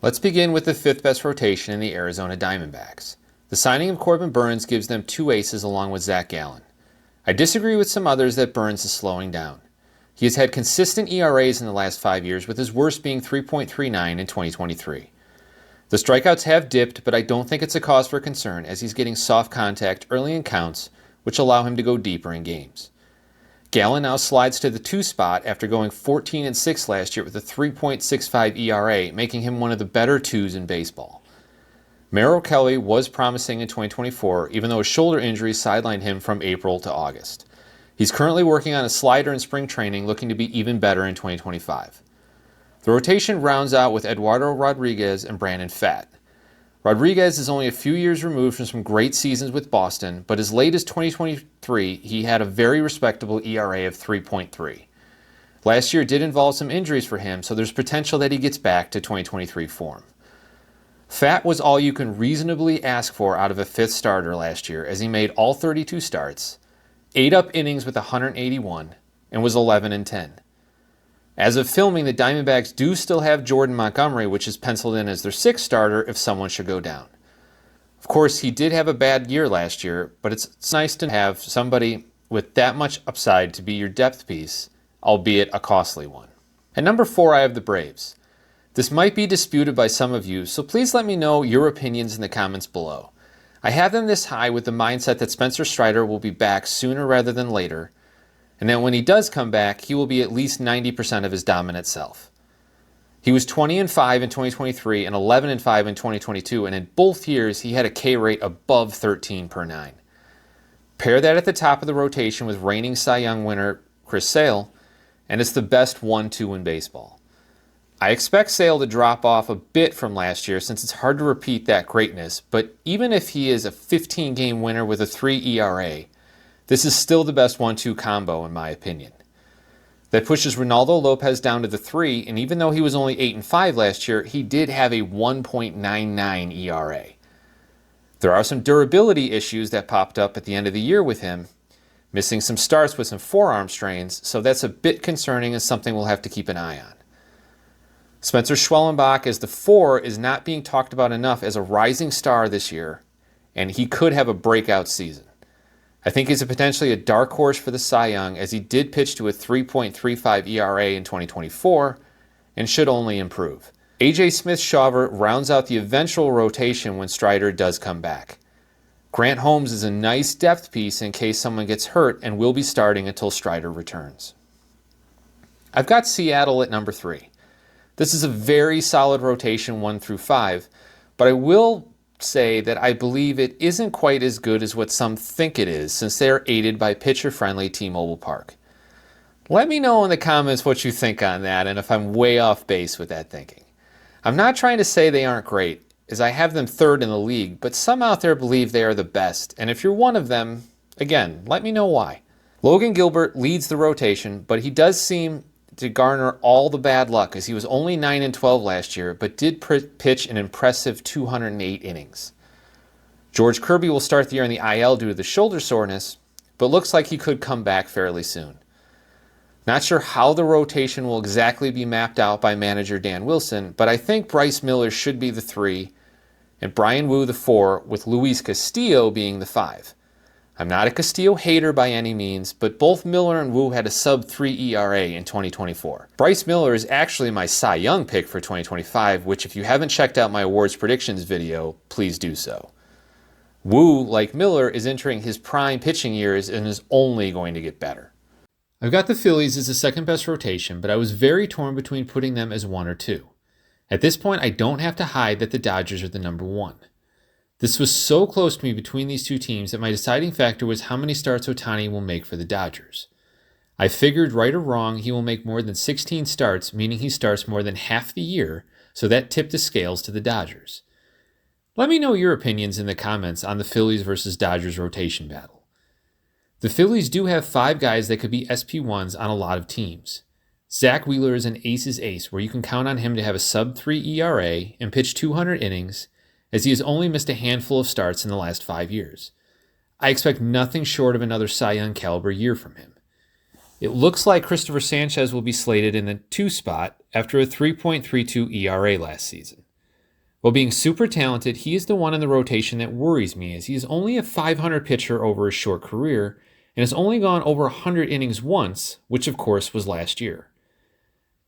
Let's begin with the fifth best rotation in the Arizona Diamondbacks. The signing of Corbin Burnes gives them two aces along with Zach Gallen. I disagree with some others that Burnes is slowing down. He has had consistent ERAs in the last 5 years, with his worst being 3.39 in 2023. The strikeouts have dipped, but I don't think it's a cause for concern as he's getting soft contact early in counts, which allow him to go deeper in games. Gallen now slides to the 2 spot after going 14-6 last year with a 3.65 ERA, making him one of the better 2s in baseball. Merrill Kelly was promising in 2024, even though a shoulder injury sidelined him from April to August. He's currently working on a slider in spring training, looking to be even better in 2025. The rotation rounds out with Eduardo Rodriguez and Brandon Pfaadt. Rodriguez is only a few years removed from some great seasons with Boston, but as late as 2023, he had a very respectable ERA of 3.3. Last year did involve some injuries for him, so there's potential that he gets back to 2023 form. Pfaadt was all you can reasonably ask for out of a fifth starter last year, as he made all 32 starts, ate up innings with 181, and was 11-10. As of filming, the Diamondbacks do still have Jordan Montgomery, which is penciled in as their sixth starter if someone should go down. Of course, he did have a bad year last year, but it's nice to have somebody with that much upside to be your depth piece, albeit a costly one. At number 4, I have the Braves. This might be disputed by some of you, so please let me know your opinions in the comments below. I have them this high with the mindset that Spencer Strider will be back sooner rather than later, and that when he does come back, he will be at least 90% of his dominant self. He was 20-5 in 2023 and 11-5 in 2022, and in both years he had a K rate above 13 per 9. Pair that at the top of the rotation with reigning Cy Young winner Chris Sale, and it's the best 1-2 in baseball. I expect Sale to drop off a bit from last year since it's hard to repeat that greatness, but even if he is a 15-game winner with a 3 ERA, this is still the best 1-2 combo in my opinion. That pushes Ronaldo Lopez down to the 3, and even though he was only 8-5 last year, he did have a 1.99 ERA. There are some durability issues that popped up at the end of the year with him, missing some starts with some forearm strains, so that's a bit concerning and something we'll have to keep an eye on. Spencer Schwellenbach as the 4 is not being talked about enough as a rising star this year, and he could have a breakout season. I think he's potentially a dark horse for the Cy Young, as he did pitch to a 3.35 ERA in 2024 and should only improve. A.J. Smith-Shawver rounds out the eventual rotation when Strider does come back. Grant Holmes is a nice depth piece in case someone gets hurt and will be starting until Strider returns. I've got Seattle at number 3. This is a very solid rotation 1-5, but I will say that I believe it isn't quite as good as what some think it is, since they are aided by pitcher-friendly T-Mobile Park. Let me know in the comments what you think on that and if I'm way off base with that thinking. I'm not trying to say they aren't great, as I have them 3rd in the league, but some out there believe they are the best, and if you're one of them, again, let me know why. Logan Gilbert leads the rotation, but he does seem to garner all the bad luck, as he was only 9-12 last year, but did pitch an impressive 208 innings. George Kirby will start the year in the IL due to the shoulder soreness, but looks like he could come back fairly soon. Not sure how the rotation will exactly be mapped out by manager Dan Wilson, but I think Bryce Miller should be the 3, and Brian Wu the 4, with Luis Castillo being the 5. I'm not a Castillo hater by any means, but both Miller and Wu had a sub-3 ERA in 2024. Bryce Miller is actually my Cy Young pick for 2025, which if you haven't checked out my awards predictions video, please do so. Wu, like Miller, is entering his prime pitching years and is only going to get better. I've got the Phillies as the second best rotation, but I was very torn between putting them as 1 or 2. At this point, I don't have to hide that the Dodgers are the number 1. This was so close to me between these two teams that my deciding factor was how many starts Ohtani will make for the Dodgers. I figured, right or wrong, he will make more than 16 starts, meaning he starts more than half the year, so that tipped the scales to the Dodgers. Let me know your opinions in the comments on the Phillies versus Dodgers rotation battle. The Phillies do have 5 guys that could be SP1s on a lot of teams. Zach Wheeler is an ace's ace, where you can count on him to have a sub-3 ERA and pitch 200 innings, as he has only missed a handful of starts in the last 5 years. I expect nothing short of another Cy Young caliber year from him. It looks like Christopher Sanchez will be slated in the 2 spot after a 3.32 ERA last season. While being super talented, he is the one in the rotation that worries me, as he is only a .500 pitcher over his short career and has only gone over 100 innings once, which of course was last year.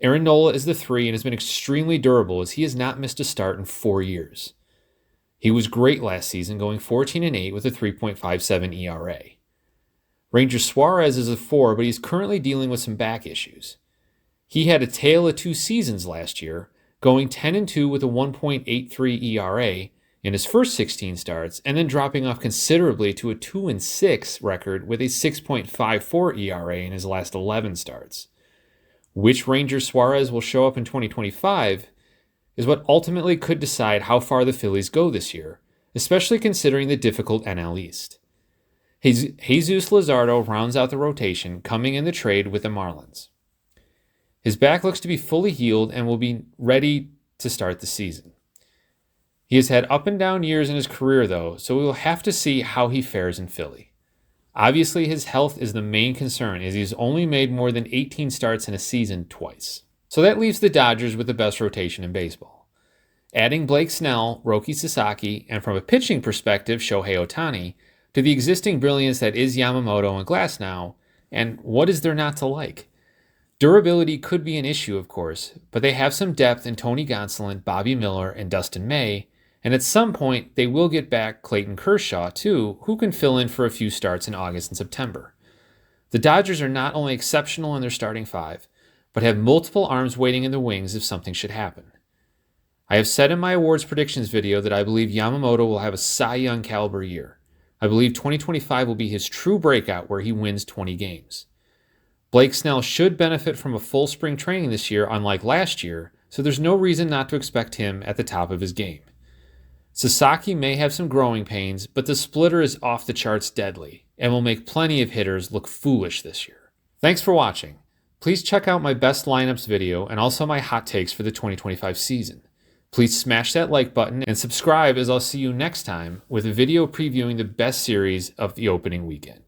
Aaron Nola is the 3 and has been extremely durable, as he has not missed a start in 4 years. He was great last season, going 14-8 with a 3.57 ERA. Ranger Suarez is a 4, but he's currently dealing with some back issues. He had a tale of 2 seasons last year, going 10-2 with a 1.83 ERA in his first 16 starts, and then dropping off considerably to a 2-6 record with a 6.54 ERA in his last 11 starts. Which Ranger Suarez will show up in 2025 is what ultimately could decide how far the Phillies go this year, especially considering the difficult NL East. Jesus Luzardo rounds out the rotation, coming in the trade with the Marlins. His back looks to be fully healed and will be ready to start the season. He has had up and down years in his career, though, so we will have to see how he fares in Philly. Obviously, his health is the main concern, as he's only made more than 18 starts in a season twice. So that leaves the Dodgers with the best rotation in baseball. Adding Blake Snell, Roki Sasaki, and from a pitching perspective, Shohei Ohtani, to the existing brilliance that is Yamamoto and Glasnow, and what is there not to like? Durability could be an issue, of course, but they have some depth in Tony Gonsolin, Bobby Miller, and Dustin May, and at some point they will get back Clayton Kershaw too, who can fill in for a few starts in August and September. The Dodgers are not only exceptional in their starting 5, but have multiple arms waiting in the wings if something should happen. I have said in my awards predictions video that I believe Yamamoto will have a Cy Young caliber year. I believe 2025 will be his true breakout where he wins 20 games. Blake Snell should benefit from a full spring training this year, unlike last year, so there's no reason not to expect him at the top of his game. Sasaki may have some growing pains, but the splitter is off the charts deadly and will make plenty of hitters look foolish this year. Thanks for watching. Please check out my best lineups video and also my hot takes for the 2025 season. Please smash that like button and subscribe, as I'll see you next time with a video previewing the best series of the opening weekend.